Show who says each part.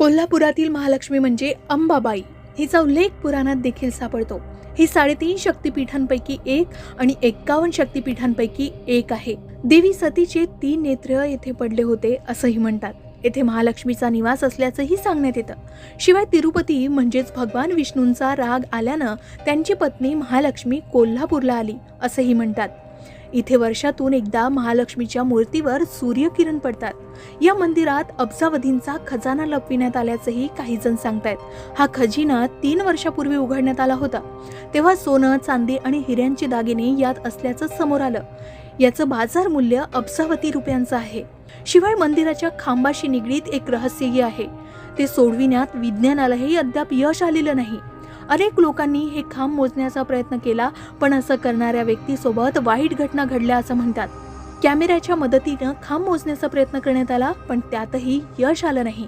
Speaker 1: कोल्हापुरातील महालक्ष्मी म्हणजे अंबाबाई, हिचा उल्लेख पुराणात देखील सापडतो. ही 3.5 शक्तिपीठांपैकी एक आणि 51 शक्तिपीठांपैकी एक आहे. देवी सतीचे 3 नेत्र येथे पडले होते असंही म्हणतात. येथे महालक्ष्मीचा निवास असल्याचंही सांगण्यात येतं. शिवाय तिरुपती म्हणजेच भगवान विष्णूंचा राग आल्यानं त्यांची पत्नी महालक्ष्मी कोल्हापूरला आली असंही म्हणतात. इथे वर्षातून एकदा महालक्ष्मीच्या मूर्तीवर सूर्यकिरण पडतात. या मंदिरात अब्जावधींचा खजाना लपविण्यात आल्याचंही काही जण सांगतायत. हा खजिना 3 वर्षापूर्वी उघडण्यात आला होता. तेव्हा सोनं, चांदी आणि हिऱ्यांचे दागिने यात असल्याचं समोर आलं. याचं बाजार मूल्य अब्जावधी रुपयांचं आहे. शिवाय मंदिराच्या खांबाशी निगडीत एक रहस्यही आहे. ते सोडविण्यात विज्ञानालाही अद्याप यश आलेलं नाही. अनेक लोकांनी हे खांब मोजण्याचा प्रयत्न केला, पण असं करणाऱ्या व्यक्तीसोबत वाईट घटना घडल्या असं म्हणतात. कॅमेऱ्याच्या मदतीनं खांब मोजण्याचा प्रयत्न करण्यात आला, पण त्यातही यश आलं नाही.